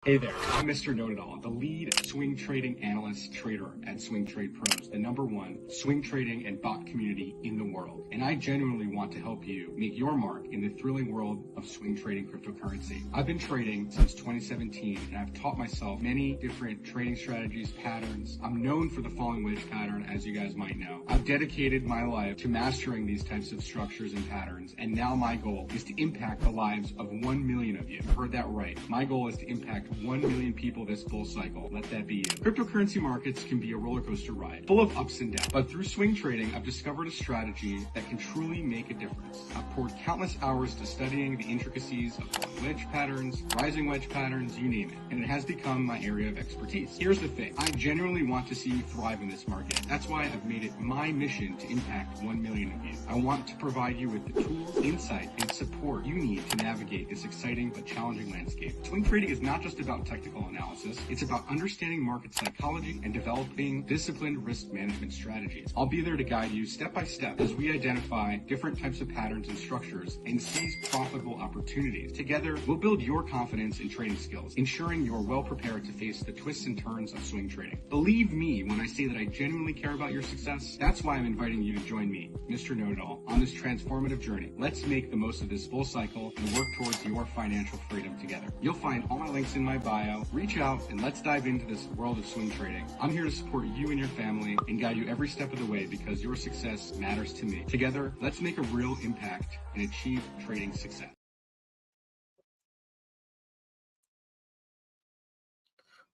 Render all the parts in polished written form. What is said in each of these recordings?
Hey there, I'm Mr. Know-It-All, the lead swing trading analyst trader at Swing Trade Pros, the #1 swing trading and bot community in the world. And I genuinely want to help you make your mark in the thrilling world of swing trading cryptocurrency. I've been trading since 2017 and I've taught myself many different trading strategies, patterns. I'm known for the falling wedge pattern, as you guys might know. I've dedicated my life to mastering these types of structures and patterns, and now my goal is to impact the lives of 1 million of you. You heard that right. My goal is to impact 1 million people this bull cycle. Let that be you. Cryptocurrency markets can be a roller coaster ride, full of ups and downs. But through swing trading, I've discovered a strategy that can truly make a difference. I've poured countless hours to studying the intricacies of falling wedge patterns, rising wedge patterns, you name it, and it has become my area of expertise. Here's the thing. I genuinely want to see you thrive in this market. That's why I've made it my mission to impact 1 million of you. I want to provide you with the tools, insight, and support you need to navigate this exciting but challenging landscape. Swing trading is not just about technical analysis. It's about understanding market psychology and developing disciplined risk management strategies. I'll be there to guide you step by step as we identify different types of patterns and structures and seize profitable opportunities. Together, we'll build your confidence in trading skills, ensuring you're well prepared to face the twists and turns of swing trading. Believe me when I say that I genuinely care about your success. That's why I'm inviting you to join me, Mr. Know-It-All, on this transformative journey. Let's make the most of this bull cycle and work towards your financial freedom together. You'll find all my links in my bio. Reach out and let's dive into this world of swing trading. I'm here to support you and your family and guide you every step of the way because your success matters to me. Together, let's make a real impact and achieve trading success.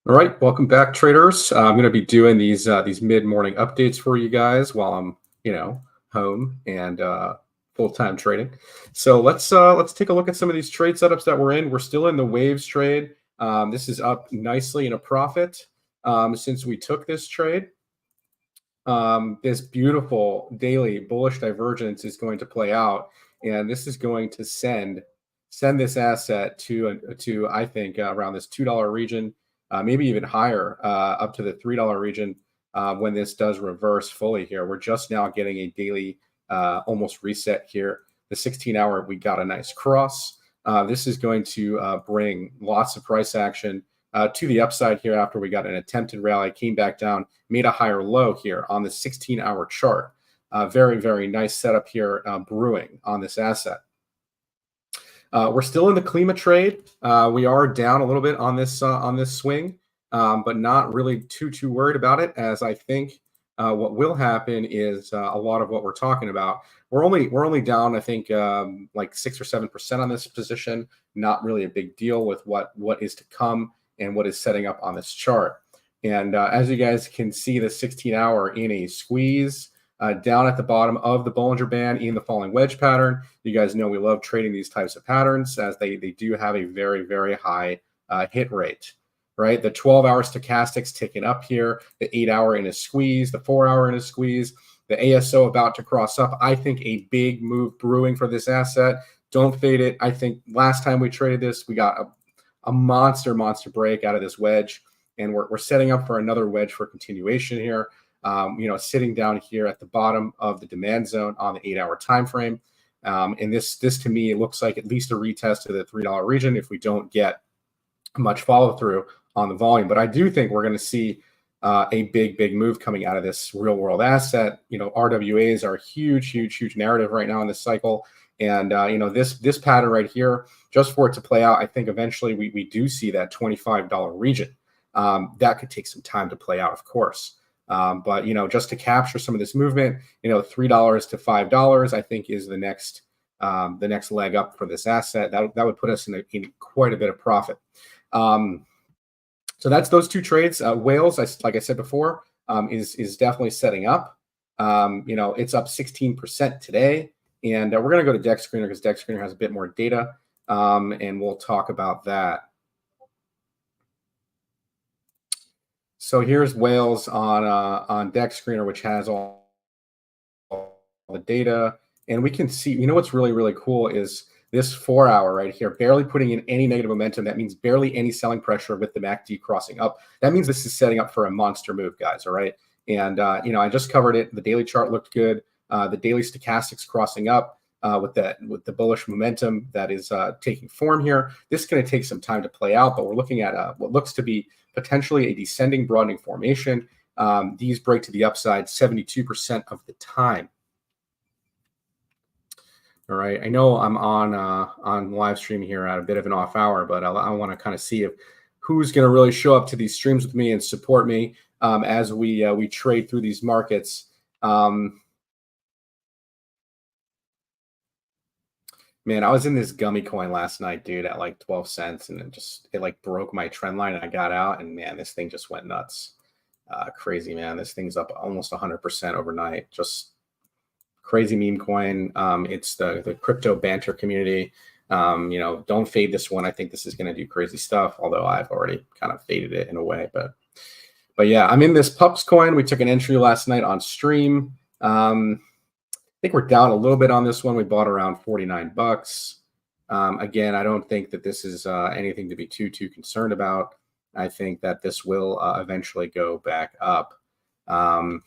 All right, welcome back, traders. I'm going to be doing these mid-morning updates for you guys while I'm, home and full-time trading. So let's take a look at some of these trade setups that we're in. We're still in the waves trade. This is up nicely in a profit since we took this trade. This beautiful daily bullish divergence is going to play out, and this is going to send this asset to I think around this $2 region. Maybe even higher, up to the $3 region when this does reverse fully here. We're just now getting a daily almost reset here. The 16-hour, we got a nice cross. This is going to bring lots of price action to the upside here after we got an attempted rally, came back down, made a higher low here on the 16-hour chart. Very, very nice setup here brewing on this asset. We're still in the Klima trade. We are down a little bit on this swing, but not really too worried about it, as I think what will happen is a lot of what we're talking about. We're only down, I think, like 6 or 7% on this position. Not really a big deal with what is to come and what is setting up on this chart. And as you guys can see, the 16-hour in a squeeze. Down at the bottom of the Bollinger Band in the falling wedge pattern. You guys know we love trading these types of patterns as they do have a very, very high hit rate, right? The 12-hour stochastics ticking up here, the 8-hour in a squeeze, the 4-hour in a squeeze, the ASO about to cross up. I think a big move brewing for this asset. Don't fade it. I think last time we traded this, we got a monster break out of this wedge, and we're setting up for another wedge for continuation here. Sitting down here at the bottom of the demand zone on the 8-hour time frame. And this to me looks like at least a retest to the $3 region if we don't get much follow through on the volume. But I do think we're going to see a big move coming out of this real world asset. RWAs are a huge narrative right now in this cycle. And this pattern right here, just for it to play out, I think eventually we do see that $25 region. That could take some time to play out, of course. But just to capture some of this movement, $3 to $5, I think is the next leg up for this asset. That would put us in quite a bit of profit. So that's those two trades. Whales, like I said before, is definitely setting up. It's up 16% today, and we're going to go to Dex Screener because Dex Screener has a bit more data, and we'll talk about that. So here's Whales on Dex Screener, which has all the data. And we can see, what's really cool is this 4-hour right here, barely putting in any negative momentum. That means barely any selling pressure with the MACD crossing up. That means this is setting up for a monster move, guys, all right? And, I just covered it. The daily chart looked good. The daily stochastics crossing up. with the bullish momentum that is taking form here. This is going to take some time to play out, but we're looking at what looks to be potentially a descending broadening formation. These break to the upside 72% of the time. All right, I know I'm on live stream here at a bit of an off hour, but I want to kind of see if who's going to really show up to these streams with me and support me as we trade through these markets. Man, I was in this gummy coin last night, dude, at like 12 cents, and it like broke my trend line, and I got out, and man, this thing just went nuts. Crazy, man. This thing's up almost 100% overnight. Just crazy meme coin. It's the crypto banter community. Don't fade this one. I think this is going to do crazy stuff, although I've already kind of faded it in a way. But yeah, I'm in this Pups coin. We took an entry last night on stream. I think we're down a little bit on this one. We bought around 49 bucks. Again, I don't think that this is anything to be too concerned about. I think that this will eventually go back up. I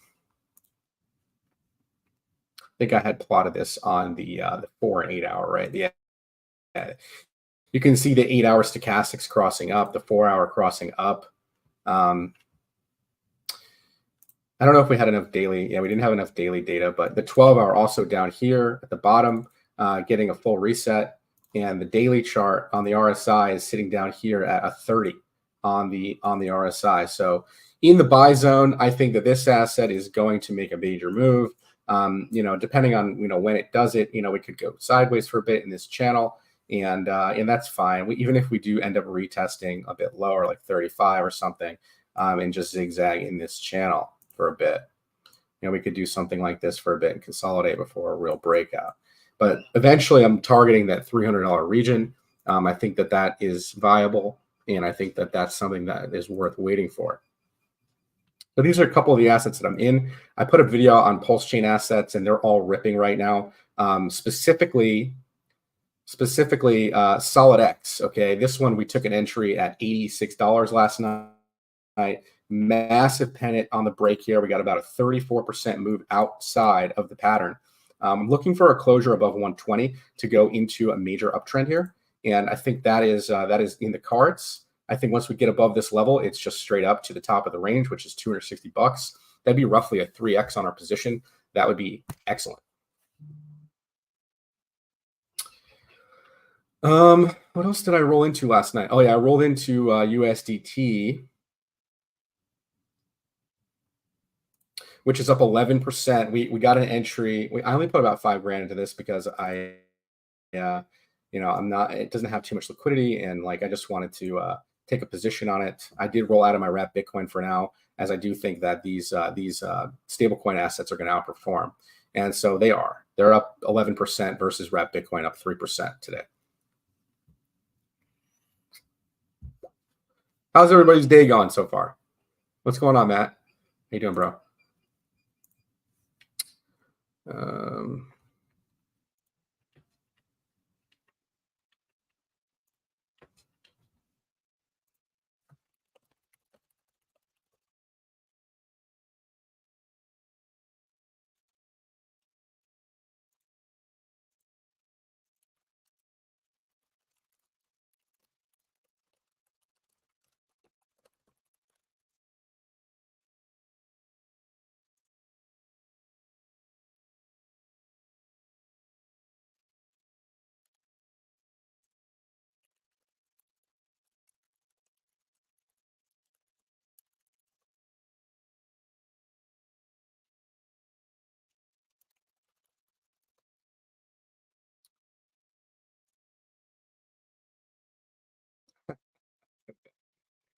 think I had plotted this on the 4 and 8 hour, right? Yeah. You can see the 8 hour stochastics crossing up, the 4 hour crossing up. I don't know if we had enough daily. Yeah, we didn't have enough daily data, but the 12 hour also down here at the bottom, getting a full reset. And the daily chart on the RSI is sitting down here at a 30 on the RSI. So in the buy zone, I think that this asset is going to make a major move. Depending on when it does it, we could go sideways for a bit in this channel, and that's fine. Even if we do end up retesting a bit lower, like 35 or something, and just zigzag in this channel for a bit, we could do something like this for a bit and consolidate before a real breakout. But eventually, I'm targeting that $300 region. I think that is viable, and I think that that's something that is worth waiting for. So these are a couple of the assets that I'm in. I put a video on Pulse Chain assets, and they're all ripping right now. Specifically, SolidX. Okay, this one we took an entry at $86 last night. Massive pennant on the break here. We got about a 34% move outside of the pattern. I'm looking for a closure above 120 to go into a major uptrend here, and I think that is in the cards. I think once we get above this level, it's just straight up to the top of the range, which is 260 bucks. That'd be roughly a 3x on our position. That would be excellent. What else did I roll into last night? Oh yeah, I rolled into USDT, which is up 11%. We got an entry. I only put about $5,000 into this because it doesn't have too much liquidity, and I just wanted to take a position on it. I did roll out of my wrap Bitcoin for now, as I do think that these stablecoin assets are going to outperform, and so they're up 11% versus wrap Bitcoin up 3% today. How's everybody's day going so far? What's going on, Matt? How you doing, bro?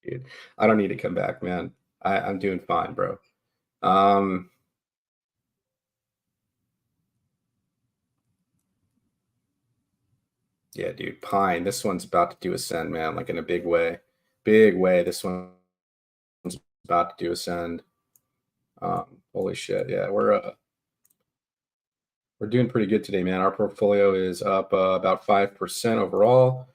Dude, I don't need to come back, man. I'm doing fine, bro. Yeah, dude, Pine. This one's about to do ascend, man, in a big way. Big way. This one's about to do ascend. Holy shit. Yeah, we're doing pretty good today, man. Our portfolio is up about 5% overall.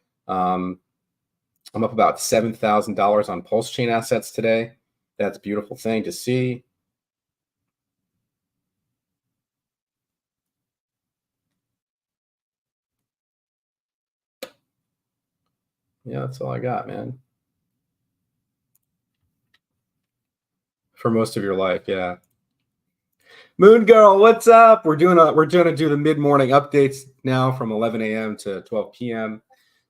I'm up about $7,000 on Pulse Chain assets today. That's a beautiful thing to see. Yeah, that's all I got, man. For most of your life, yeah. Moon Girl, what's up? We're gonna do the mid morning updates now from 11 a.m. to 12 p.m.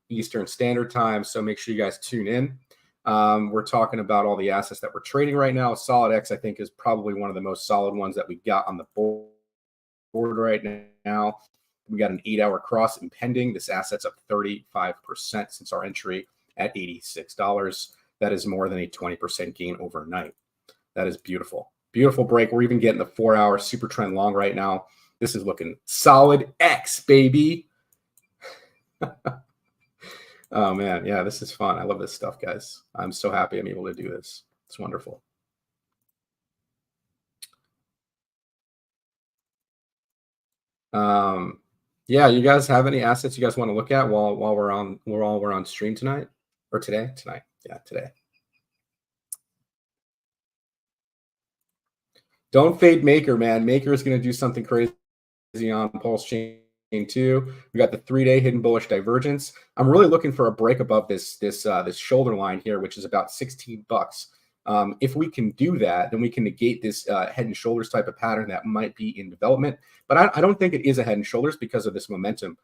Eastern Standard Time. So make sure you guys tune in. We're talking about all the assets that we're trading right now. Solid X, I think, is probably one of the most solid ones that we got on the board right now. We got an 8-hour cross impending. This asset's up 35% since our entry at $86. That is more than a 20% gain overnight. That is beautiful. Beautiful break. We're even getting the 4-hour super trend long right now. This is looking solid X, baby. Oh, man. Yeah, this is fun. I love this stuff, guys. I'm so happy I'm able to do this. It's wonderful. Yeah, you guys have any assets you guys want to look at while we're on stream tonight or today? Tonight. Yeah, today. Don't fade Maker, man. Maker is going to do something crazy on Pulse Chain 2. We got the 3-day hidden bullish divergence. I'm really looking for a break above this shoulder line here, which is about $16. If we can do that, then we can negate this head and shoulders type of pattern that might be in development. But I don't think it is a head and shoulders because of this momentum,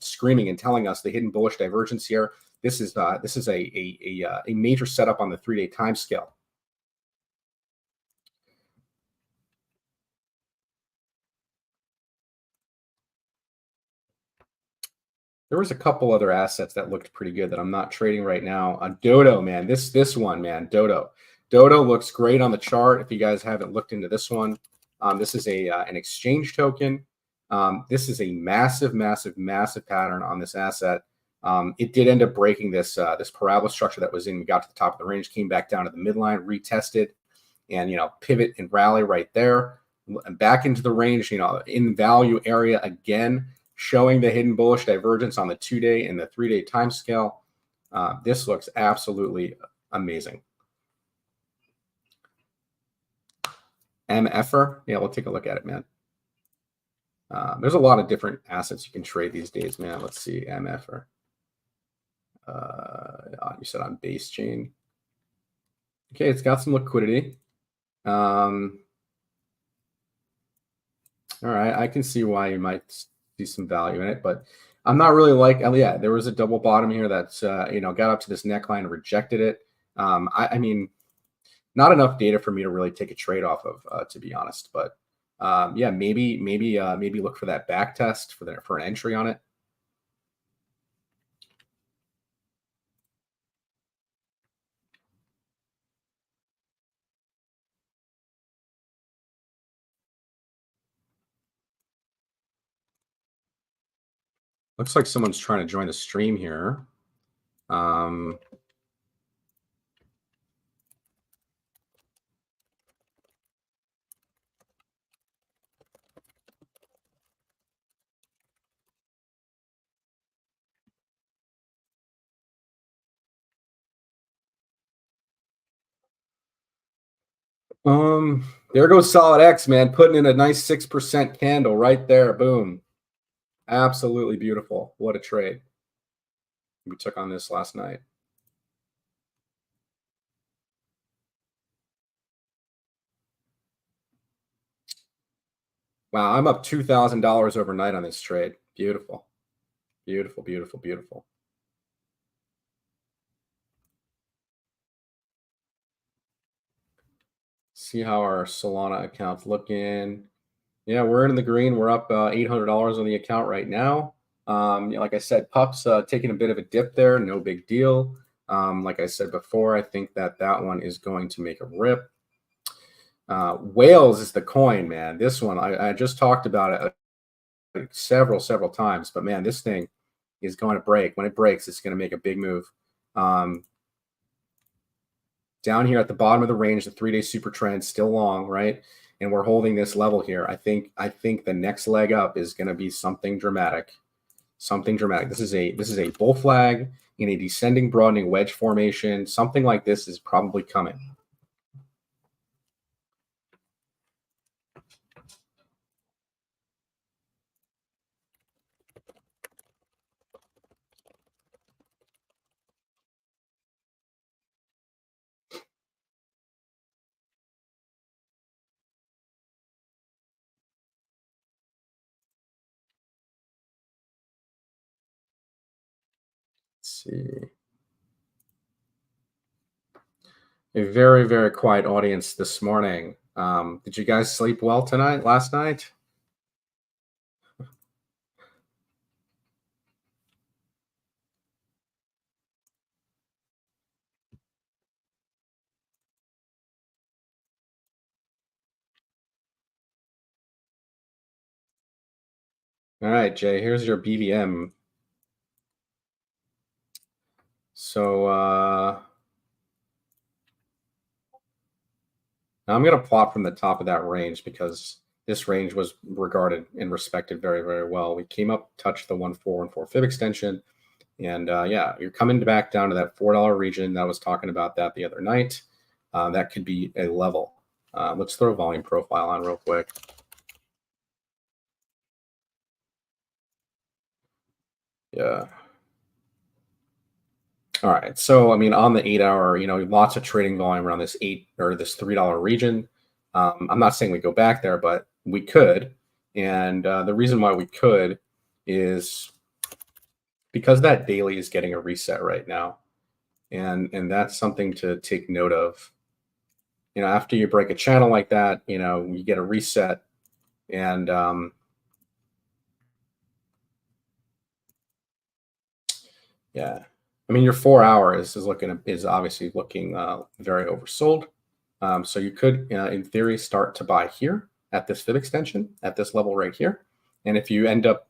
screaming and telling us the hidden bullish divergence here. This is a major setup on the 3-day time scale. There was a couple other assets that looked pretty good that I'm not trading right now. Dodo, man, this one, man, Dodo looks great on the chart. If you guys haven't looked into this one, this is an exchange token. This is a massive pattern on this asset. It did end up breaking this parabola structure that was in. We got to the top of the range, came back down to the midline, retested, and pivot and rally right there, and back into the range. In value area again, showing the hidden bullish divergence on the 2-day and the 3-day time scale. This looks absolutely amazing. MFR, yeah, we'll take a look at it, man. There's a lot of different assets you can trade these days, man. Let's see, MFR. You said on base chain. Okay, it's got some liquidity. All right, I can see why you might see some value in it, but I'm not really yeah, there was a double bottom here that's got up to this neckline and rejected it. I mean, not enough data for me to really take a trade off of, to be honest. But yeah, maybe look for that back test for an entry on it. Looks like someone's trying to join the stream here. There goes Solid X, man, putting in a nice 6% candle right there. Boom. Absolutely beautiful. What a trade. We took on this last night. Wow, I'm up $2,000 overnight on this trade. Beautiful. Beautiful, beautiful, beautiful. See how our Solana account's looking. Yeah, we're in the green. We're up $800 on the account right now. Like I said, Pups taking a bit of a dip there. No big deal. Like I said before, I think that one is going to make a rip. Whales is the coin, man. This one, I just talked about it several times, but man, this thing is going to break. When it breaks, it's going to make a big move. Down here at the bottom of the range, the 3-day super trend still long, right? And we're holding this level here. I think the next leg up is going to be something dramatic. Something dramatic. This is a bull flag in a descending broadening wedge formation. Something like this is probably coming. Let's see. A very, very quiet audience this morning. Did you guys sleep well last night? All right, Jay, here's your BBM. So now I'm going to plot from the top of that range because this range was regarded and respected very, very well. We came up, touched the 1414 fib extension. And yeah, you're coming back down to that $4 region. I was talking about that the other night. That could be a level. Let's throw a volume profile on real quick. Yeah. All right. So, I mean, on the 8 hour, lots of trading volume around this this $3 region. I'm not saying we go back there, but we could. And the reason why we could is because that daily is getting a reset right now. And that's something to take note of. After you break a channel like that, you get a reset. And yeah, I mean, your 4 hours is obviously looking very oversold. So you could, in theory, start to buy here at this fib extension at this level right here. And if you end up,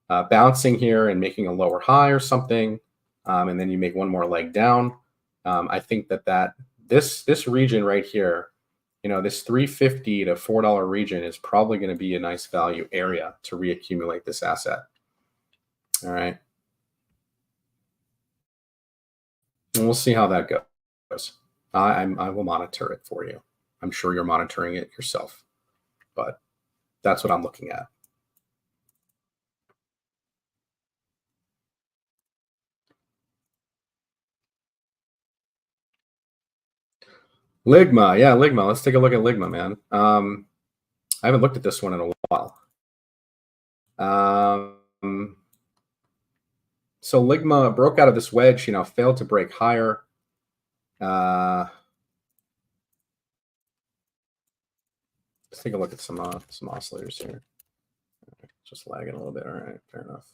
bouncing here and making a lower high or something, and then you make one more leg down, I think that this region right here, this $3.50 to $4 region is probably going to be a nice value area to reaccumulate this asset. All right. And we'll see how that goes. I will monitor it for you. I'm sure you're monitoring it yourself, but that's what I'm looking at. Ligma, yeah, Ligma. Let's take a look at Ligma, man. I haven't looked at this one in a while. So Ligma broke out of this wedge, failed to break higher. Let's take a look at some oscillators here. Just lagging a little bit. All right, fair enough.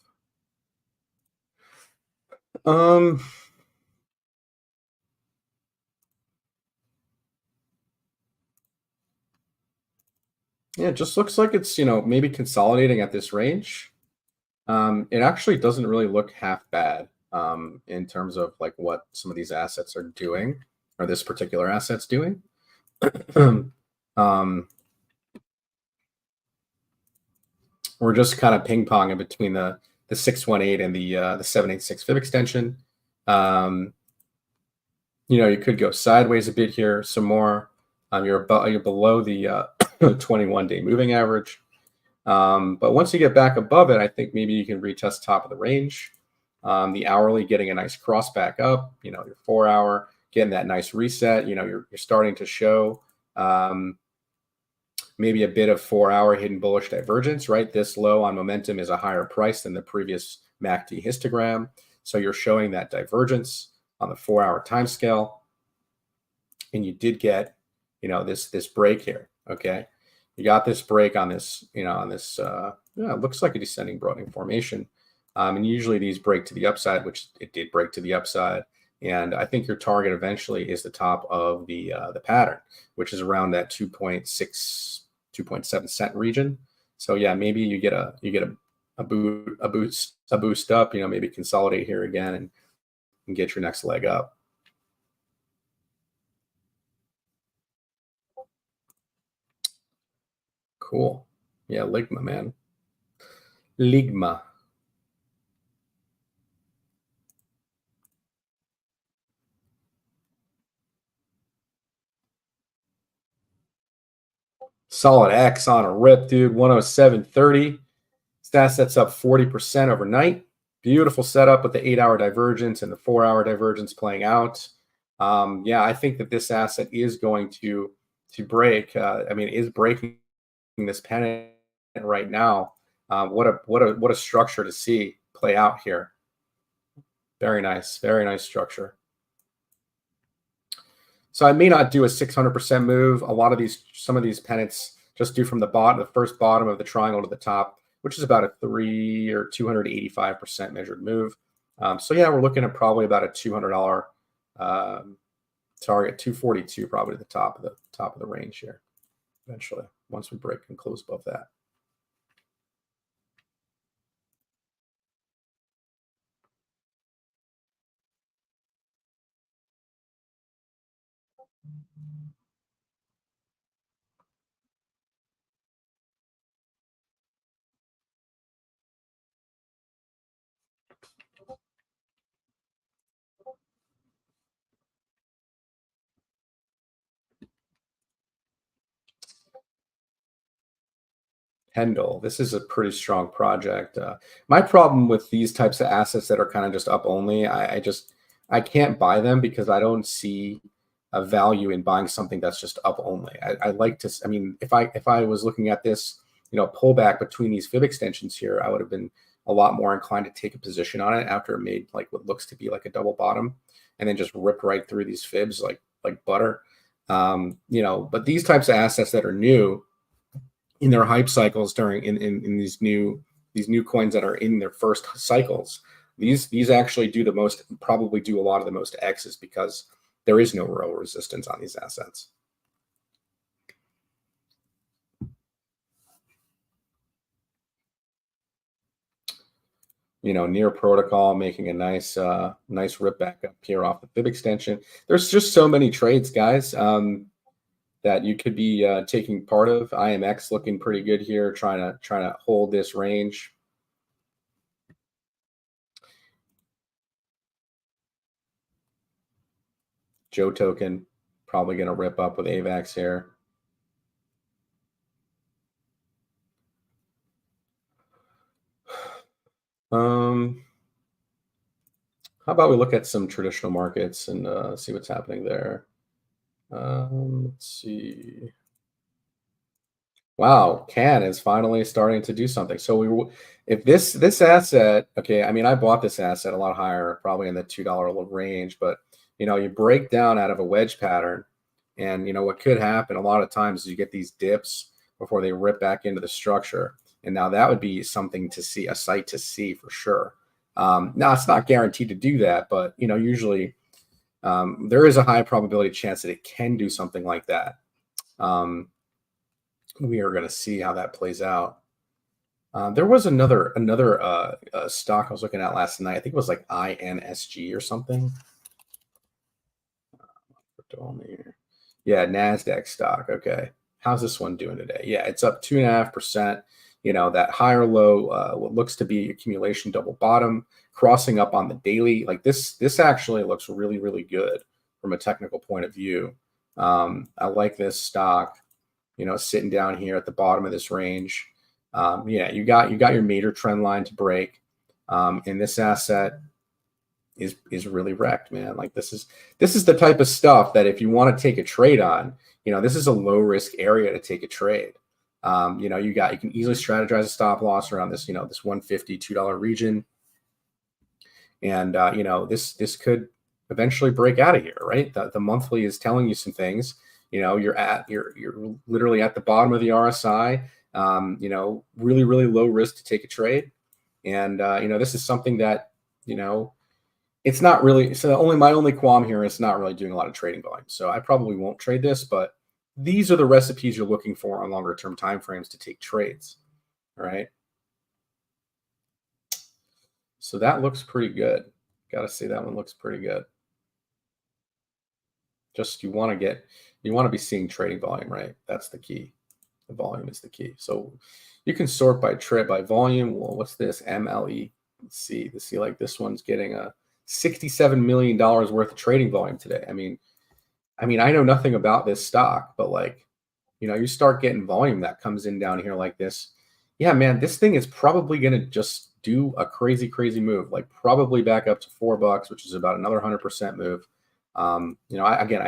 Yeah, it just looks like it's, maybe consolidating at this range. It actually doesn't really look half bad in terms of like what some of these assets are doing, or this particular asset's doing. We're just kind of ping-ponging between the 618 and the 786 fib extension. You could go sideways a bit here, some more. You're below the 21-day moving average. But once you get back above it, I think maybe you can retest top of the range. The hourly getting a nice cross back up, your 4 hour getting that nice reset. You're starting to show maybe a bit of 4 hour hidden bullish divergence, right? This low on momentum is a higher price than the previous MACD histogram. So you're showing that divergence on the 4 hour time scale. And you did get, this break here. Okay. You got this break on this, it looks like a descending Broadening formation. And usually these break to the upside, which it did break to the upside. And I think your target eventually is the top of the pattern, which is around that 2.7 cent region. So yeah, maybe you get a boost up, maybe consolidate here again and get your next leg up. Cool. Yeah, Ligma, man. Ligma. Solid X on a rip, dude. 107.30. That's up 40% overnight. Beautiful setup with the 8 hour divergence and the 4 hour divergence playing out. Yeah, I think that this asset is going to break. Is breaking this pennant right now. What a structure to see play out here. Very nice structure. So I may not do a 600% move. A lot of some of these pennants just do from the bottom, the first bottom of the triangle to the top, which is about a 3 or 285% measured move. So yeah, we're looking at probably about a $200 target, 242 probably the top of the range here eventually once we break and close above that. Pendle, this is a pretty strong project. My problem with these types of assets that are kind of just up only, I can't buy them because I don't see a value in buying something that's just up only. I like to, I mean, if I was looking at this, pullback between these fib extensions here, I would have been a lot more inclined to take a position on it after it made like what looks to be like a double bottom, and then just rip right through these fibs like butter. But these types of assets that are new in their hype cycles during in these new coins that are in their first cycles, these actually probably do a lot of the most X's because there is no real resistance on these assets. Near protocol making a nice rip back up here off the fib extension. There's just so many trades, guys, that you could be taking part of. IMX looking pretty good here, trying to hold this range. Joe token probably going to rip up with AVAX here. How about we look at some traditional markets and see what's happening there? Let's see. Wow, CAN is finally starting to do something. So if this asset, okay, I mean, I bought this asset a lot higher, probably in the $2 range, but you break down out of a wedge pattern, and what could happen a lot of times is you get these dips before they rip back into the structure, and now that would be something to see, a sight to see for sure. Now it's not guaranteed to do that, but usually there is a high probability chance that it can do something like that. We are going to see how that plays out. There was another stock I was looking at last night. I think it was like INSG or something. Yeah, NASDAQ stock. Okay. How's this one doing today? Yeah, it's up 2.5%. That higher low, what looks to be accumulation double bottom, crossing up on the daily. Like this actually looks really, really good from a technical point of view. I like this stock, sitting down here at the bottom of this range. Yeah, you got your major trend line to break. And this asset is really wrecked, man. Like this is the type of stuff that if you want to take a trade on, this is a low risk area to take a trade. You can easily strategize a stop loss around this, this $152 region. And this could eventually break out of here, right? The monthly is telling you some things. You're literally at the bottom of the RSI. Really, really low risk to take a trade. And this is something that, it's not really, so my only qualm here is not really doing a lot of trading volume. So I probably won't trade this, but these are the recipes you're looking for on longer term timeframes to take trades. All right. So that looks pretty good. Got to say that one looks pretty good. Just you want to be seeing trading volume, right? That's the key. The volume is the key. So you can sort by volume. Well, what's this? MLE. Let's see. Like this one's getting a $67 million worth of trading volume today. I mean, I know nothing about this stock, but like, you start getting volume that comes in down here like this. Yeah, man, this thing is probably going to just do a crazy, crazy move, like probably back up to $4, which is about another 100% move. I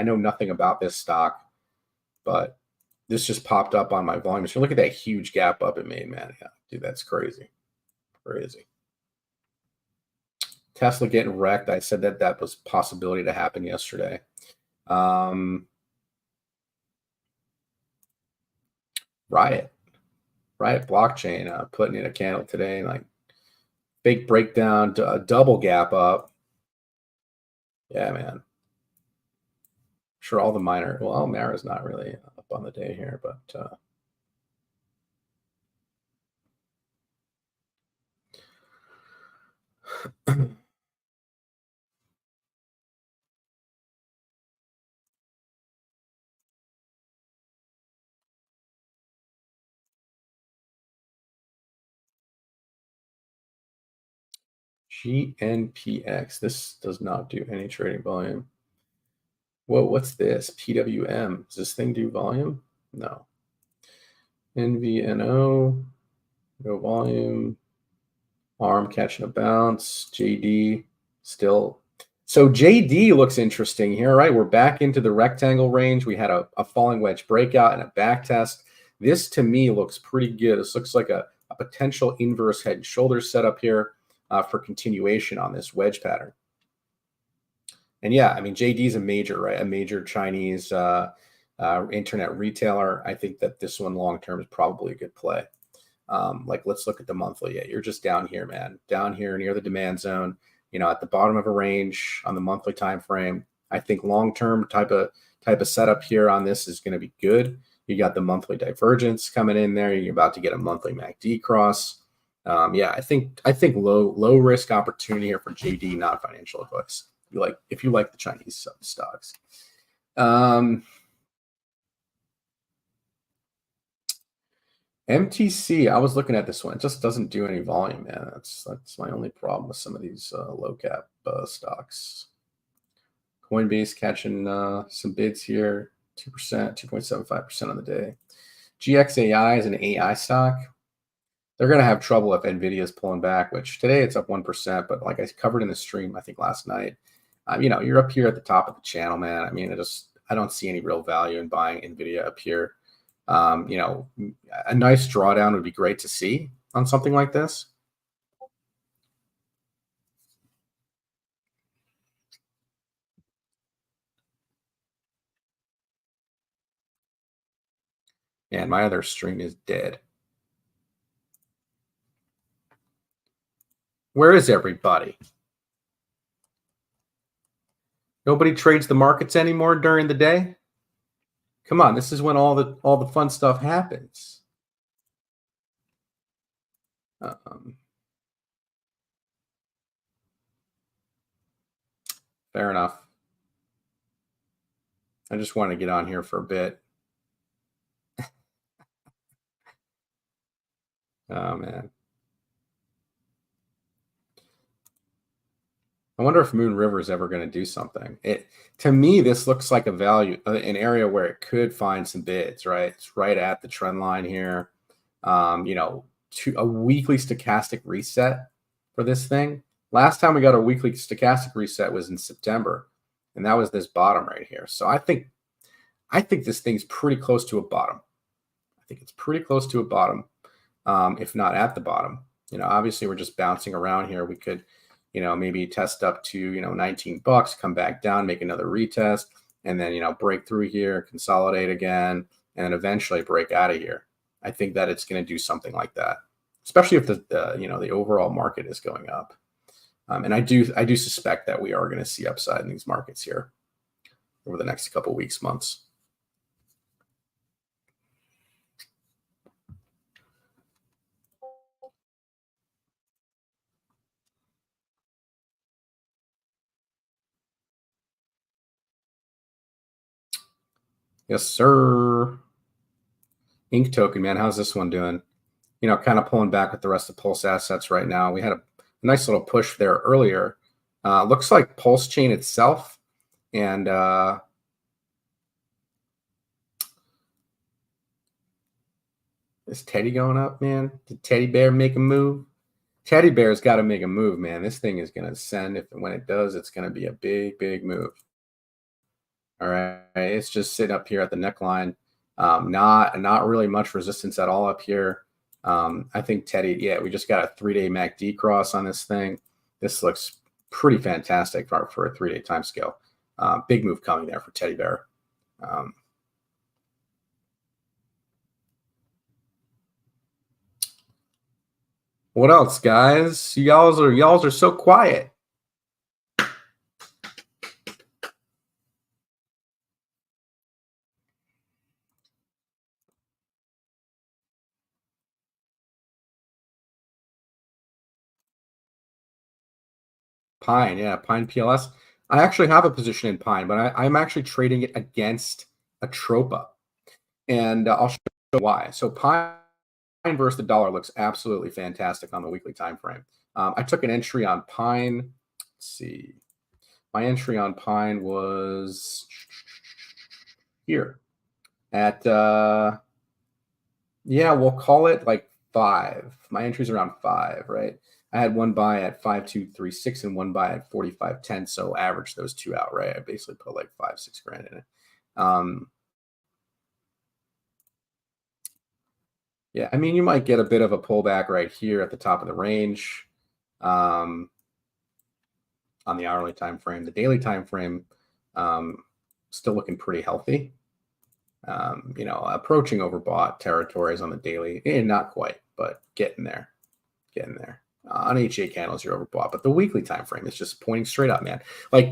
know nothing about this stock, but this just popped up on my volume. So look at that huge gap up it made, man. Yeah, dude, that's crazy. Crazy. Tesla getting wrecked. I said that was a possibility to happen yesterday. Riot blockchain putting in a candle today, like big breakdown, double gap up. Yeah, man. Sure, all the minor. Well, Mara's not really up on the day here, but GNPX. This does not do any trading volume. Whoa, what's this? PWM. Does this thing do volume? No. NVNO, no volume. ARM catching a bounce. JD still. So JD looks interesting here, right? We're back into the rectangle range. We had a falling wedge breakout and a back test. This to me looks pretty good. This looks like a potential inverse head and shoulders setup here for continuation on this wedge pattern. And yeah, I mean, JD is a major, right? A major Chinese internet retailer. I think that this one long-term is probably a good play. Like, let's look at the monthly. Yeah, you're just down here, man. Down here near the demand zone, you know, at the bottom of a range on the monthly time frame. I think long-term type of setup here on this is going to be good. You got the monthly divergence coming in there. You're about to get a monthly MACD cross. Yeah, I think low risk opportunity here for JD, not financial advice. If you like the Chinese stocks. MTC, I was looking at this one. It just doesn't do any volume, man. That's my only problem with some of these low cap stocks. Coinbase catching some bids here, 2%, 2.75% on the day. GXAI is an AI stock. They're going to have trouble if NVIDIA is pulling back, which today it's up 1%. But like I covered in the stream, I think last night, you know, you're up here at the top of the channel, man. I mean, I don't see any real value in buying NVIDIA up here. You know, a nice drawdown would be great to see on something like this. And my other stream is dead. Where is everybody? Nobody trades the markets anymore during the day? Come on, this is when all the fun stuff happens. Fair enough. I just want to get on here for a bit. Oh, man. I wonder if Moon River is ever going to do something. To me, this looks like an area where it could find some bids, right? It's right at the trend line here. You know, a weekly stochastic reset for this thing. Last time we got a weekly stochastic reset was in September, and that was this bottom right here. So I think this thing's pretty close to a bottom. I think it's pretty close to a bottom, if not at the bottom. You know, obviously we're just bouncing around here. We could, you know, maybe test up to, you know, $19, come back down, make another retest, and then, you know, break through here, consolidate again, and then eventually break out of here. I think that it's going to do something like that, especially if you know, the overall market is going up. And I do suspect that we are going to see upside in these markets here over the next couple of weeks, months. Yes, sir. Ink token, man. How's this one doing? You know, kind of pulling back with the rest of Pulse assets right now. We had a nice little push there earlier. Looks like Pulse Chain itself and is Teddy going up, man? Did Teddy Bear make a move? Teddy Bear's got to make a move, man. This thing is going to send. When it does, it's going to be a big, big move. All right, it's just sitting up here at the neckline. Not really much resistance at all up here. I think Teddy, yeah, we just got a 3-day MACD cross on this thing. This looks pretty fantastic for a 3-day time scale. Big move coming there for Teddy Bear. What else, guys? Y'all are so quiet. Pine, yeah, Pine PLS. I actually have a position in Pine, but I'm actually trading it against Atropa, and I'll show you why. So Pine versus the dollar looks absolutely fantastic on the weekly time frame. I took an entry on Pine. Let's see. My entry on Pine was here at yeah, we'll call it like 5. My entry's around 5, right? I had one buy at 5236 and one buy at 4510, so average those two out, right? I basically put like 5-6 grand in it. Yeah, I mean, you might get a bit of a pullback right here at the top of the range on the hourly time frame. The daily time frame still looking pretty healthy. Approaching overbought territories on the daily, and not quite, but getting there. On HA candles, you're overbought, but the weekly time frame is just pointing straight up, man.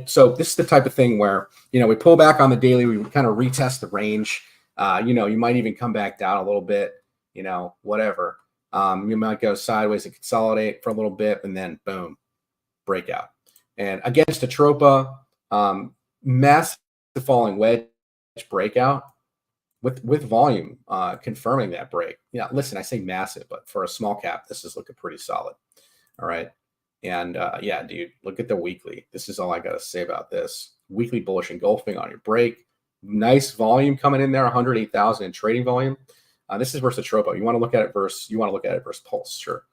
So this is the type of thing where we pull back on the daily, we kind of retest the range. You might even come back down a little bit, whatever. You might go sideways and consolidate for a little bit, and then boom, breakout. And against Atropa, massive falling wedge breakout with volume confirming that break. Listen, I say massive, but for a small cap, this is looking pretty solid. All right. And yeah, dude, look at the weekly. This is all I got to say about this. Weekly bullish engulfing on your break. Nice volume coming in there, 108,000 in trading volume. This is versus Atropa. You want to look at it versus Pulse, sure.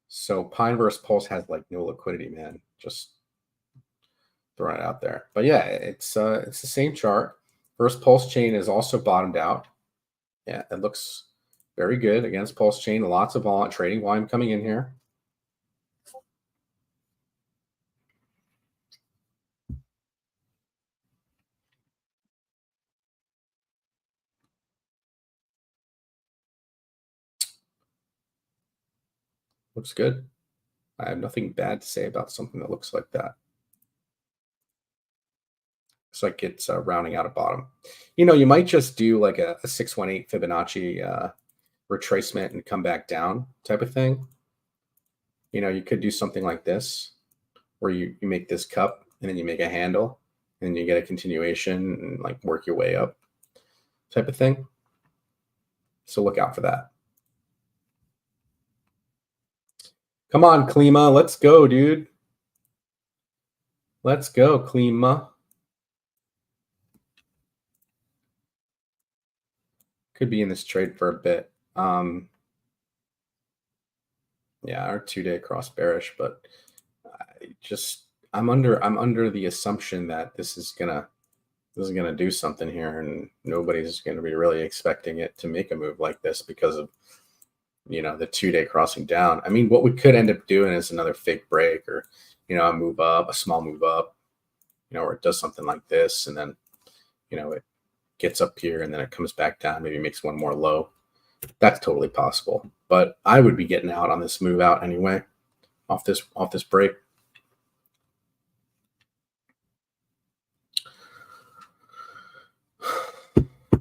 So Pine versus Pulse has like no liquidity, man. Just throwing it out there. But yeah, it's the same chart. First Pulse chain is also bottomed out. Yeah, it looks very good against Pulse chain. Lots of trading volume coming in here. Looks good. I have nothing bad to say about something that looks like that. It's like it's rounding out a bottom. You might just do like a 618 Fibonacci retracement and come back down type of thing. You could do something like this where you make this cup and then you make a handle and you get a continuation and like work your way up type of thing. So look out for that. Come on, Klima. Let's go, dude. Let's go, Klima. Could be in this trade for a bit. Yeah, our 2-day cross bearish, but I'm under the assumption that this is gonna do something here, and nobody's gonna be really expecting it to make a move like this because of the 2-day crossing down. I mean, what we could end up doing is another fake break or a move up, a small move up, where it does something like this, and then it gets up here and then it comes back down, maybe makes one more low. That's totally possible, but I would be getting out on this move out anyway, off this break.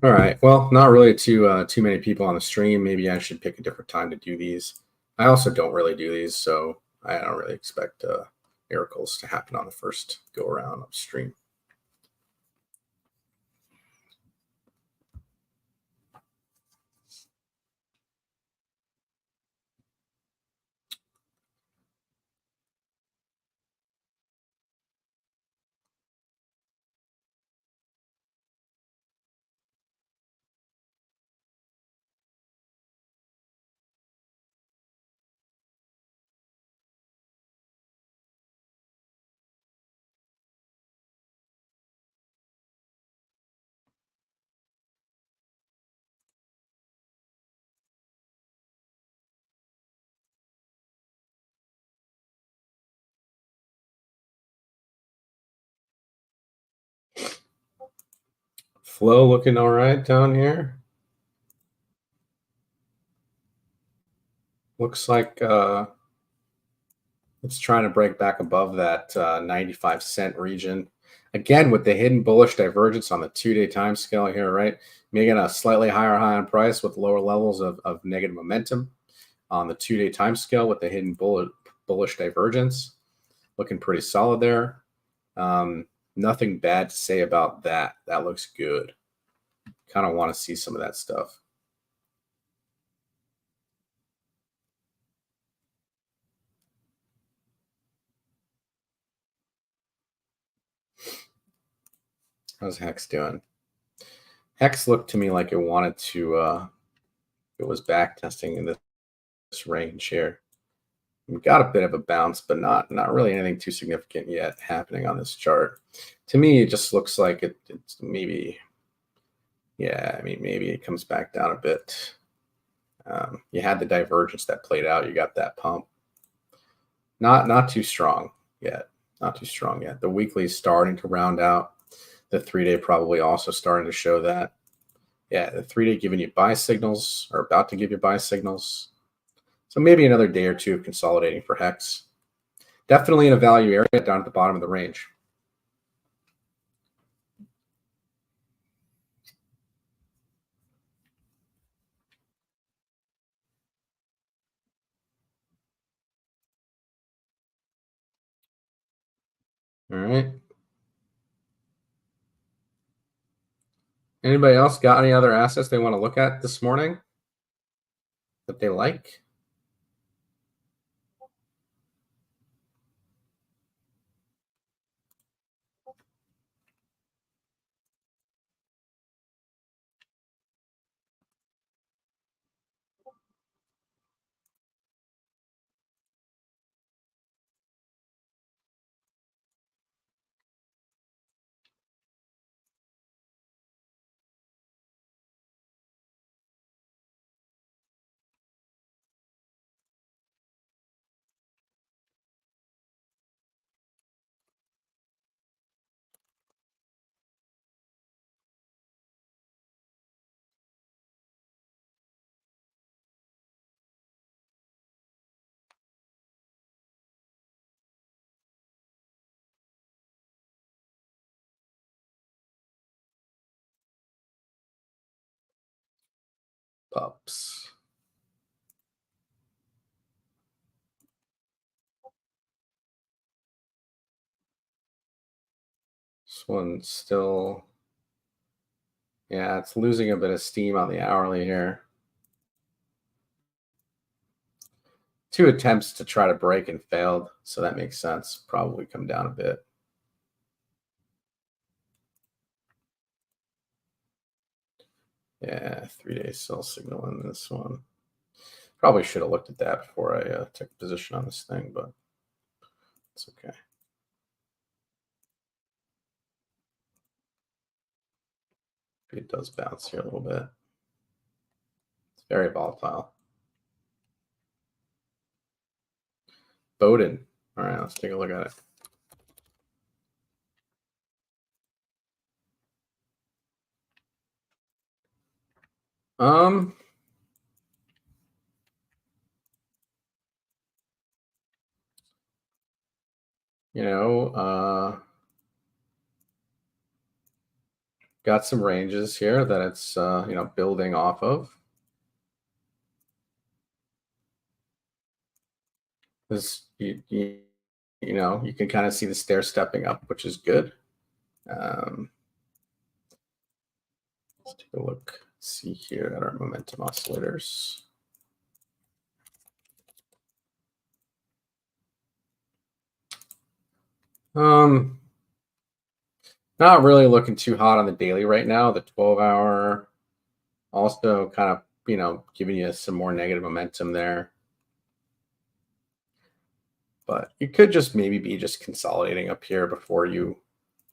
All right. Well, not really too many people on the stream. Maybe I should pick a different time to do these. I also don't really do these, so I don't really expect miracles to happen on the first go around of stream. Flow looking all right down here. Looks like it's trying to break back above that 95 cent region. Again, with the hidden bullish divergence on the 2-day time scale here, right? Making a slightly higher high on price with lower levels of negative momentum on the 2-day time scale with the hidden bullish divergence. Looking pretty solid there. Nothing bad to say about that. That looks good. Kind of want to see some of that stuff. How's Hex doing? Hex looked to me like it wanted to, it was back testing in this range here. We got a bit of a bounce, but not really anything too significant yet happening on this chart. To me, it just looks like it's maybe, yeah, I mean, maybe it comes back down a bit. You had the divergence that played out. You got that pump. Not too strong yet. Not too strong yet. The weekly is starting to round out. The 3-day probably also starting to show that. Yeah, the 3-day giving you buy signals, or about to give you buy signals. So maybe another day or two of consolidating for Hex. Definitely in a value area down at the bottom of the range. All right. Anybody else got any other assets they want to look at this morning that they like? Pups. This one's still, yeah, it's losing a bit of steam on the hourly here. 2 attempts to try to break and failed, so that makes sense. Probably come down a bit. Yeah, 3-day sell signal in this one. Probably should have looked at that before I took a position on this thing, but it's okay. It does bounce here a little bit. It's very volatile. Bowden. All right, let's take a look at it. You know, got some ranges here that it's you know, building off of. This you know, you can kind of see the stair stepping up, which is good. Let's take a look. See here at our momentum oscillators. Not really looking too hot on the daily right now. The 12-hour also kind of, you know, giving you some more negative momentum there. But you could just maybe be just consolidating up here before you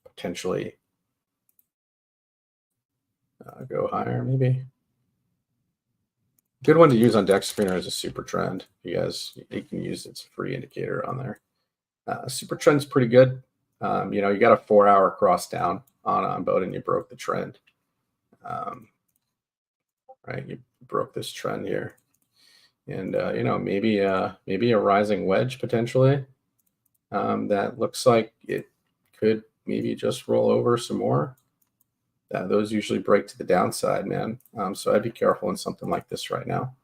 potentially go higher, maybe. Good one to use on Dex Screener is a super trend. You guys, you can use its free indicator on there. Super trend's pretty good. You know, you got a 4-hour cross down on Bowden, you broke the trend. Right, you broke this trend here, and you know, maybe a rising wedge potentially. That looks like it could maybe just roll over some more. Those usually break to the downside, man. So I'd be careful in something like this right now.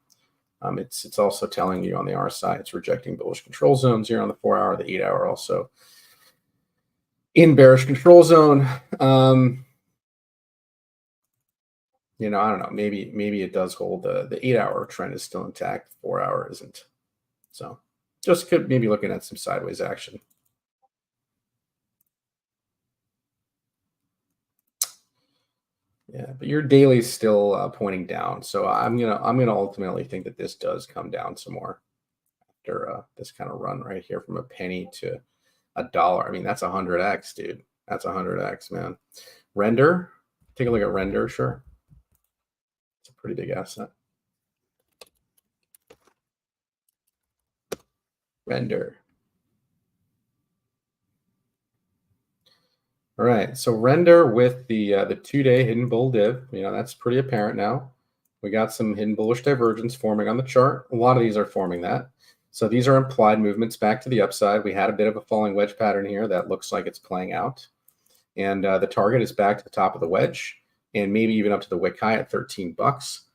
It's also telling you on the RSI, it's rejecting bullish control zones here on the 4 hour, the 8 hour also in bearish control zone. You know, I don't know. Maybe it does hold. The 8 hour trend is still intact. 4 hour isn't. So just could maybe looking at some sideways action. Yeah, but your daily is still pointing down. So I'm gonna ultimately think that this does come down some more after this kind of run right here from a penny to $1. I mean, that's 100x, dude. That's 100x, man. Render, take a look at Render. Sure, it's a pretty big asset. Render. All right, so Render with the 2-day hidden bull div, you know, that's pretty apparent now. We got some hidden bullish divergence forming on the chart. A lot of these are forming that. So these are implied movements back to the upside. We had a bit of a falling wedge pattern here that looks like it's playing out. And the target is back to the top of the wedge and maybe even up to the wick high at 13 bucks.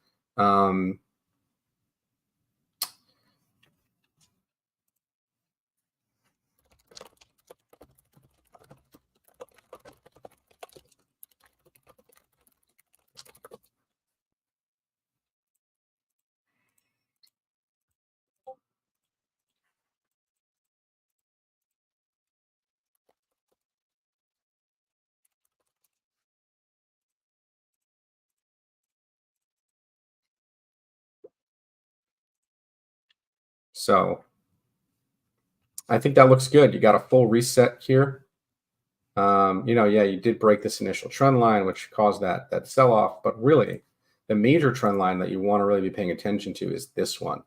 So I think that looks good. You got a full reset here. You know, yeah, you did break this initial trend line, which caused that sell off. But really, the major trend line that you want to really be paying attention to is this one.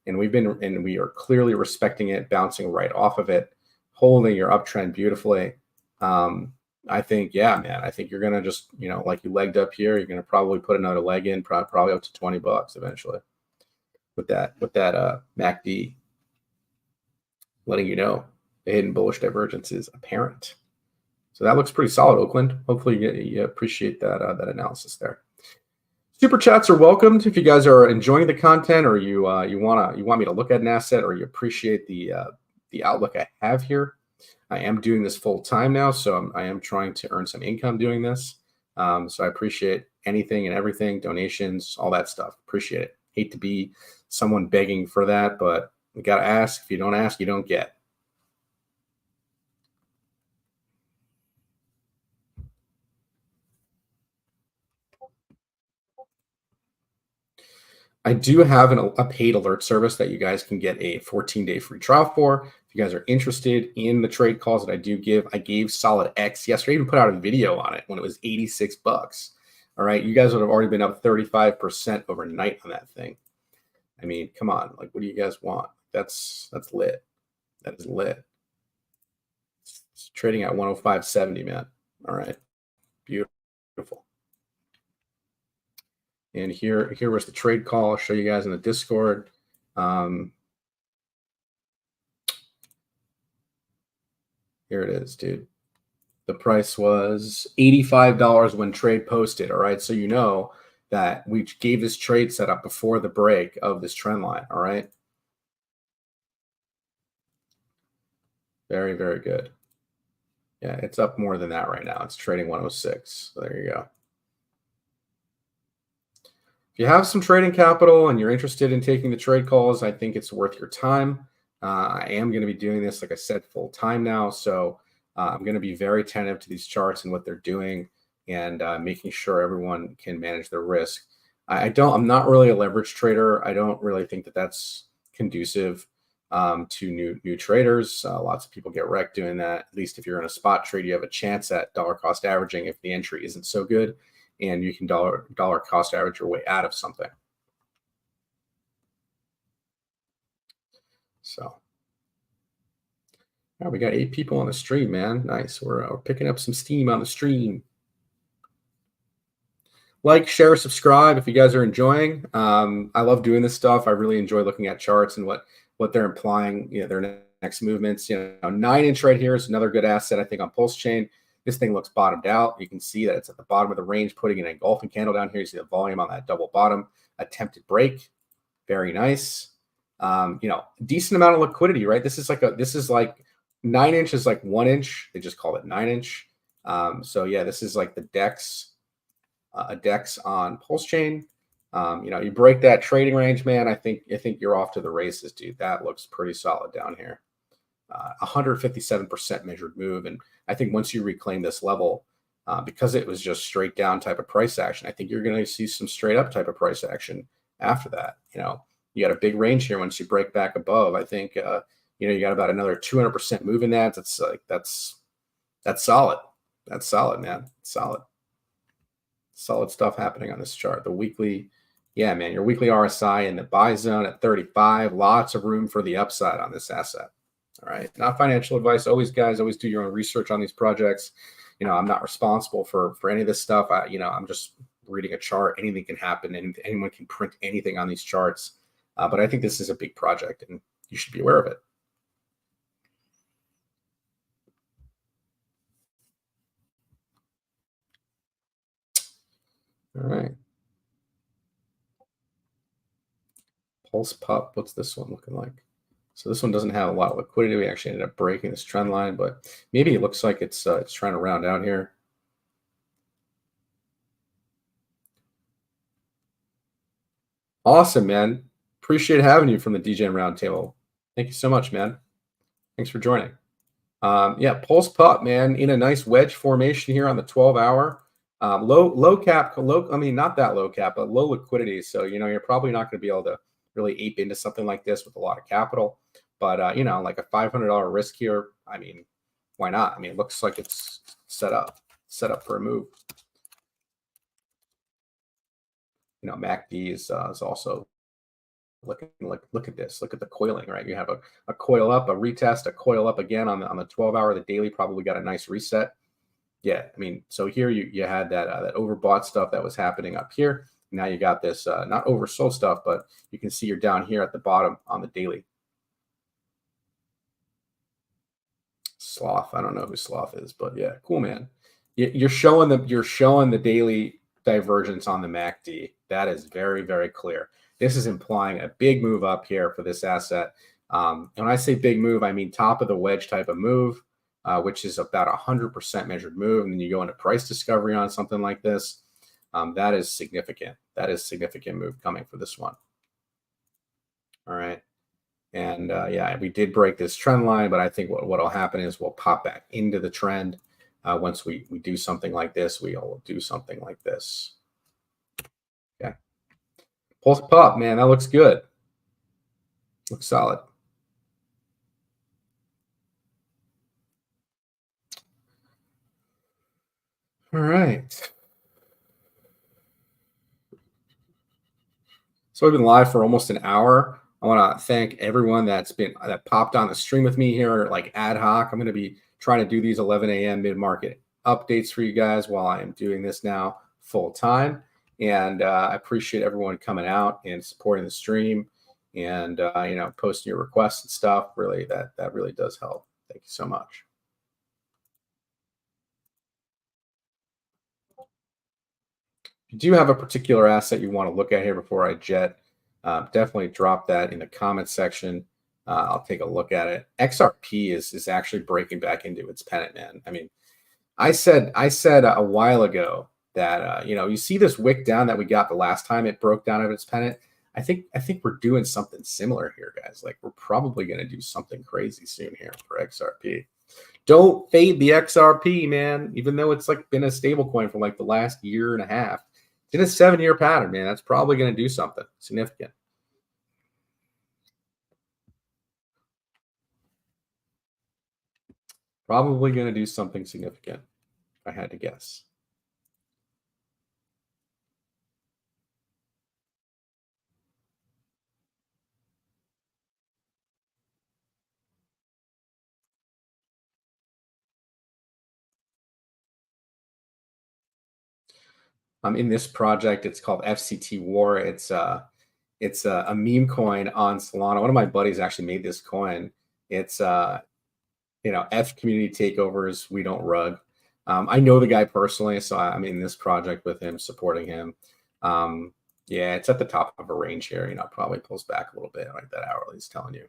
And we are clearly respecting it, bouncing right off of it, holding your uptrend beautifully. I think, yeah, man, I think you're gonna just, you know, like you legged up here, you're gonna probably put another leg in, probably up to 20 bucks eventually with that MACD letting you know the hidden bullish divergence is apparent. So that looks pretty solid, Oakland. Hopefully you appreciate that that analysis there. Super chats are welcomed if you guys are enjoying the content, or you want me to look at an asset, or you appreciate the outlook I have here. I am doing this full time now, so I am trying to earn some income doing this. So I appreciate anything and everything, donations, all that stuff. Appreciate it. Hate to be someone begging for that, but you got to ask. If you don't ask, you don't get. I do have a paid alert service that you guys can get a 14-day free trial for. If you guys are interested in the trade calls that I do give, I gave Solid X yesterday, even put out a video on it when it was 86 bucks. All right, you guys would have already been up 35% overnight on that thing. I mean, come on, like, what do you guys want? That's lit. That is lit. It's trading at 105.70, man. All right, beautiful. And here was the trade call. I'll show you guys in the Discord. Here it is, dude. The price was $85 when trade posted. All right, so you know that we gave this trade setup before the break of this trend line. All right, very, very good. Yeah, it's up more than that right now. It's trading 106. So there you go. If you have some trading capital and you're interested in taking the trade calls, I think it's worth your time. I am going to be doing this, like I said, full time now. So I'm going to be very attentive to these charts and what they're doing, and making sure everyone can manage their risk. I'm not really a leverage trader. I don't really think that that's conducive to new traders. Lots of people get wrecked doing that. At least if you're in a spot trade, you have a chance at dollar cost averaging if the entry isn't so good, and you can dollar cost average your way out of something. So, yeah, we got 8 people on the stream, man. Nice. We're picking up some steam on the stream. like, share, subscribe if you guys are enjoying. I love doing this stuff. I really enjoy looking at charts and what they're implying, their next movements. 9-inch right here is another good asset, I think, on Pulse Chain. This thing looks bottomed out. You can see that it's at the bottom of the range, putting an engulfing candle down here. You see the volume on that double bottom, attempted break. Very nice. Decent amount of liquidity, right? This is like 9-inch is like 1-inch. They just call it 9-inch. So yeah, this is like the DEX, a DEX on Pulse Chain. You break that trading range, man. I think you're off to the races, dude. That looks pretty solid down here. 157% measured move, and I think once you reclaim this level, because it was just straight down type of price action, I think you're going to see some straight up type of price action after that. You got a big range here. Once you break back above, I think you got about another 200% move in that. That's solid. That's solid, man. Solid stuff happening on this chart. The weekly, yeah, man, your weekly RSI in the buy zone at 35. Lots of room for the upside on this asset. All right, not financial advice. Always, guys, always do your own research on these projects. I'm not responsible for any of this stuff. I'm just reading a chart. Anything can happen, and anyone can print anything on these charts. But I think this is a big project, and you should be aware of it. All right. Pulse Pup. What's this one looking like? So this one doesn't have a lot of liquidity. We actually ended up breaking this trend line, but maybe it looks like it's trying to round out here. Awesome, man. Appreciate having you from the DGen Roundtable. Thank you so much, man. Thanks for joining. Yeah, Pulse Pup, man, in a nice wedge formation here on the 12-hour. Low cap, I mean, not that low cap, but low liquidity. So, you're probably not going to be able to really ape into something like this with a lot of capital. But, like a $500 risk here, I mean, why not? I mean, it looks like it's set up for a move. MACD is also look at this. Look at the coiling, right? You have a coil up, a retest, a coil up again on the 12-hour. The daily probably got a nice reset. Yeah, I mean, so here you had that overbought stuff that was happening up here. Now you got this not oversold stuff, but you can see you're down here at the bottom on the daily. Sloth, I don't know who Sloth is, but yeah, cool, man. You're showing the daily divergence on the MACD. That is very, very clear. This is implying a big move up here for this asset. And when I say big move, I mean top of the wedge type of move, which is about 100% measured move. And then you go into price discovery on something like this. That is significant. That is significant move coming for this one. All right. And yeah, we did break this trend line, but I think what will happen is we'll pop back into the trend. Once we do something like this, we'll do something like this. Okay. Pulse Pup, man, that looks good. Looks solid. All right. So we've been live for almost an hour. I want to thank everyone that popped on the stream with me here, like ad hoc. I'm going to be trying to do these 11 a.m. mid-market updates for you guys while I am doing this now full time. And I appreciate everyone coming out and supporting the stream and posting your requests and stuff. Really, that really does help. Thank you so much. If you do have a particular asset you want to look at here before I jet, definitely drop that in the comments section. I'll take a look at it. XRP is actually breaking back into its pennant, man. I mean, I said a while ago that you see this wick down that we got the last time it broke down of its pennant. I think we're doing something similar here, guys. Like we're probably going to do something crazy soon here for XRP. Don't fade the XRP, man. Even though it's like been a stable coin for like the last year and a half, it's in a 7-year pattern, man. That's probably going to do something significant. Probably going to do something significant, if I had to guess. in this project. It's called FCT War. It's a meme coin on Solana. One of my buddies actually made this coin. It's F community takeovers. We don't rug. I know the guy personally, so I'm in this project with him, supporting him. Yeah, it's at the top of a range here. Probably pulls back a little bit, like that hourly is telling you.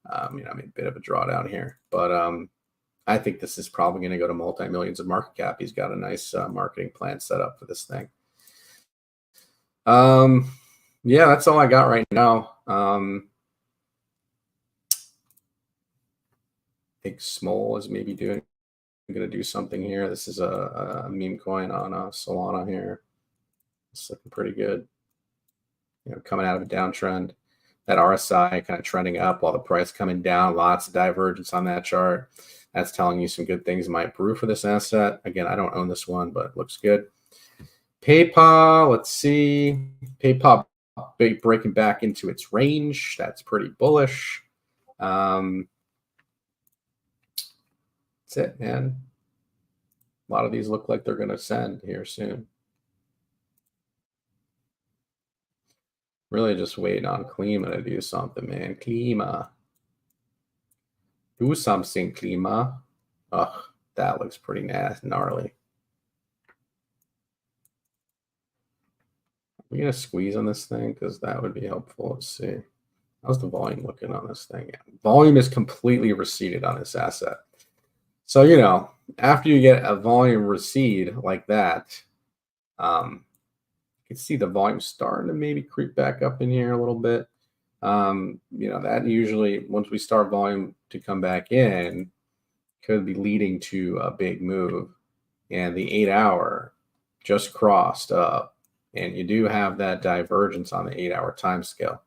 I mean, a bit of a drawdown here, but I think this is probably going to go to multi-millions of market cap. He's got a nice marketing plan set up for this thing. Yeah, that's all I got right now. I think Smol is maybe going to do something here. This is a meme coin on Solana here. It's looking pretty good. Coming out of a downtrend. That RSI kind of trending up while the price coming down. Lots of divergence on that chart. That's telling you some good things might brew for this asset. Again, I don't own this one, but it looks good. PayPal, let's see. PayPal breaking back into its range. That's pretty bullish. That's it, man. A lot of these look like they're going to send here soon. Really just waiting on Klima to do something, man. Klima. Do something, Klima. Ugh, that looks pretty gnarly. Are we going to squeeze on this thing? Because that would be helpful. Let's see. How's the volume looking on this thing? Yeah. Volume is completely receded on this asset. So, after you get a volume recede like that, you can see the volume starting to maybe creep back up in here a little bit. That usually, once we start volume to come back in, could be leading to a big move. And the 8-hour just crossed up. And you do have that divergence on the 8-hour time scale.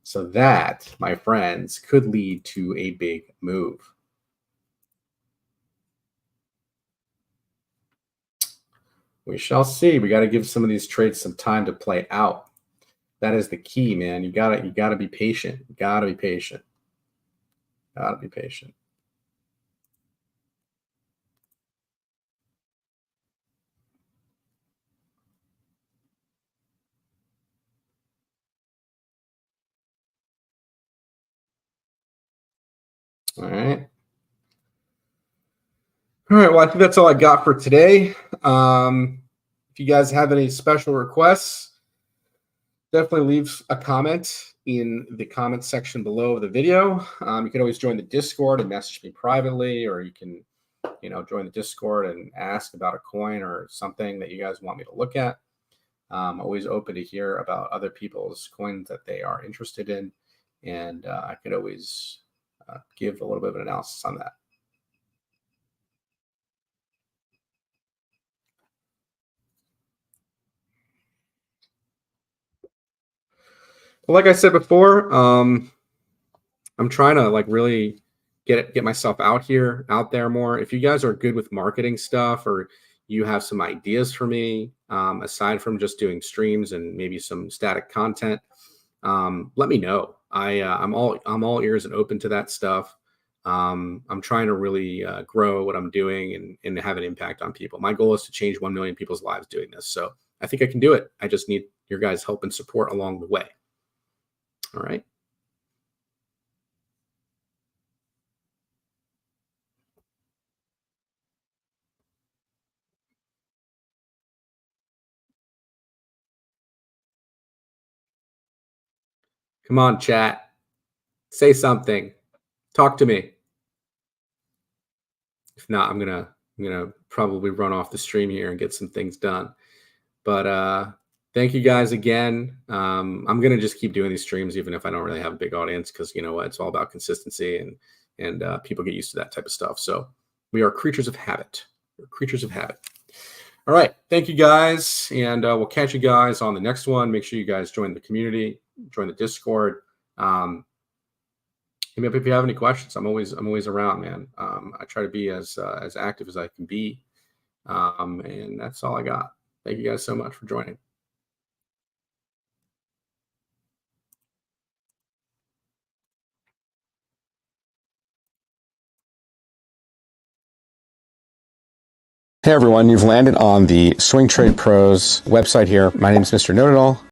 So that, my friends, could lead to a big move. We shall see. We got to give some of these trades some time to play out. That is the key, man. You gotta be patient. You gotta be patient. Gotta be patient. All right. All right. Well, I think that's all I got for today. If you guys have any special requests, definitely leave a comment in the comment section below the video. You can always join the Discord and message me privately, or you can, join the Discord and ask about a coin or something that you guys want me to look at. I'm always open to hear about other people's coins that they are interested in, and I could always give a little bit of an analysis on that. Well, like I said before, I'm trying to really get myself out there more. If you guys are good with marketing stuff, or you have some ideas for me, aside from just doing streams and maybe some static content, let me know. I'm all ears and open to that stuff. I'm trying to really grow what I'm doing and have an impact on people. My goal is to change 1 million people's lives doing this. So I think I can do it. I just need your guys' help and support along the way. All right. Come on, chat. Say something. Talk to me. If not, I'm gonna probably run off the stream here and get some things done. But thank you guys again. I'm gonna just keep doing these streams even if I don't really have a big audience, because you know what, it's all about consistency and people get used to that type of stuff. So we are creatures of habit. We're creatures of habit. All right, thank you guys, and we'll catch you guys on the next one. Make sure you guys join the community, join the Discord. Hit me up if you have any questions. I'm always around, man. I try to be as active as I can be, and that's all I got. Thank you guys so much for joining. Hey everyone, you've landed on the Swing Trade Pros website here. My name is Mr. Know-It-All.